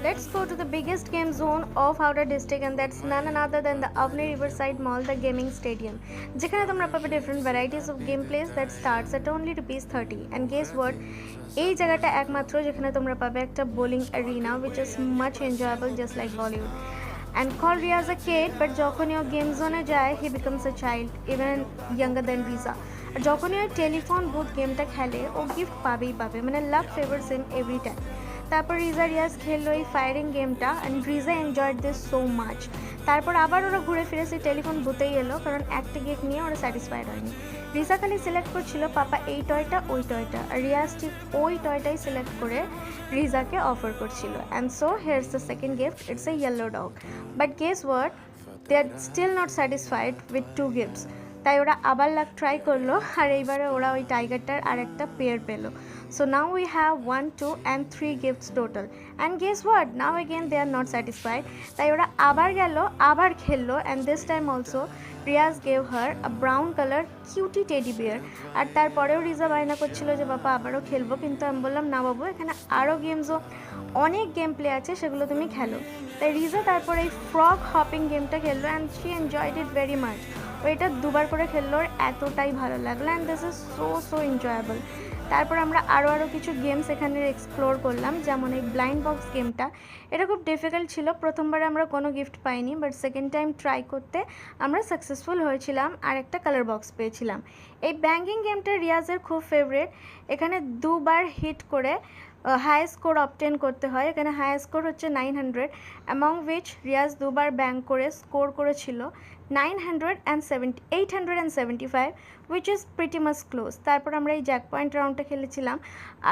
Let's go to the biggest game zone of Howrah district, and that's none other than the Avni Riverside Mall, the gaming stadium. যেখানে তোমরা পাবে different varieties of gameplays that starts at only ₹30. And guess what? এই জায়গাটা একমাত্র যেখানে তোমরা পাবে একটা bowling arena which is much enjoyable just like Bollywood. And called Riaz a kid, but যখনই ও গেম জোনে যায় he becomes a child, even younger than Riza. আর যখনই ওই টেলিফোন বুথ গেমটা খেলে ও গিফট পাবেই পাবে, মানে লাভ ফেভার্স হিম এভরি টাইম। তারপর রিজা রিয়াজ খেললো এই ফায়ারিং গেমটা and Reza enjoyed this so much. তারপর আবার ওরা ঘুরে ফিরে সেই টেলিফোন বুথেই এলো, কারণ একটা গিফট নিয়ে ওরা স্যাটিসফাইড হয়নি। রিজা খালি সিলেক্ট করছিল পাপা এই টয়টা ওই টয়টা, আর রিয়াজ ঠিক ওই টয়টাই সিলেক্ট করে রিজাকে অফার করছিল। And so here's the second gift, it's a yellow dog. But guess what, they are still not satisfied with 2 gifts. তাই ওরা আবার লাক ট্রাই করলো, আর এইবারে ওরা ওই টাইগারটার আর একটা পেয়ার পেলো। So now we have 1, 2 and 3 gifts total. And guess what? Now again they are not satisfied. তাই ওরা আবার গেল, আবার খেললো, and this time also Riaz gave her a brown color cutie teddy bear. আর তারপরেও রিজা বায়না করছিল যে বাবা আবারও খেলবো, কিন্তু আমি বললাম না বাবু, এখানে আরও গেমসও অনেক গেম প্লে আছে, সেগুলো তুমি খেলো। তাই রিজা তারপরে এই ফ্রগ হপিং গেমটা খেললো and she enjoyed it very much. ও এটা দুবার করে খেললো, ওর এতটাই ভালো লাগলো, and this is so enjoyable. তারপর আমরা আরও কিছু গেমস এখানে এক্সপ্লোর করলাম, যেমন এই ব্লাইন্ড বক্স গেমটা। এটা খুব ডিফিকাল্ট ছিল, প্রথমবারে আমরা কোনো গিফট পাইনি, বাট সেকেন্ড টাইম ট্রাই করতে আমরা সাকসেসফুল হয়েছিলাম আর একটা কালার বক্স পেয়েছিলাম। এই ব্যাঙ্কিং গেমটা রিয়াজের খুব ফেভারিট। এখানে দুবার হিট করে হাই স্কোর অবটেন করতে হয়। এখানে হাই স্কোর হচ্ছে 900, অ্যামং উইচ রিয়াজ দুবার ব্যাঙ্ক করে স্কোর করেছিল 875, which is pretty much close. তারপর আমরা এই জ্যাক পয়েন্ট রাউন্ডটা খেলেছিলাম,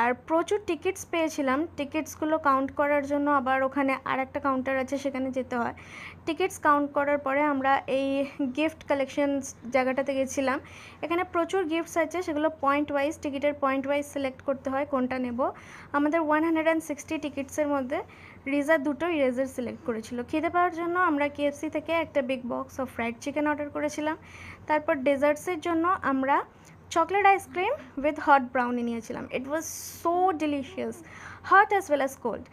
আর প্রচুর টিকিটস পেয়েছিলাম। টিকিটসগুলো কাউন্ট করার জন্য আবার ওখানে আর একটা কাউন্টার আছে, সেখানে যেতে হয়। টিকিটস কাউন্ট করার পরে আমরা এই গিফট কালেকশন জায়গাটাতে গেছিলাম। এখানে প্রচুর গিফটস আছে, সেগুলো পয়েন্ট ওয়াইজ, টিকিটের পয়েন্ট ওয়াইজ সিলেক্ট করতে হয় কোনটা নেব। আমাদের 160 টিকিটসের মধ্যে রিজা দুটো ইরেজার সিলেক্ট করেছিল। খিদে পাওয়ার জন্য আমরা কেএফসি থেকে একটা big box of fried chicken order করেছিলাম। তারপর ডেজার্টসের জন্য আমরা chocolate ice cream with hot brownie নিয়েছিলাম। ইট was so delicious, hot as well as cold.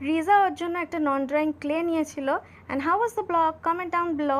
Reza ওর জন্য একটা নন ড্রাইং ক্লে নিয়েছিল। And how was the blog? Comment down below.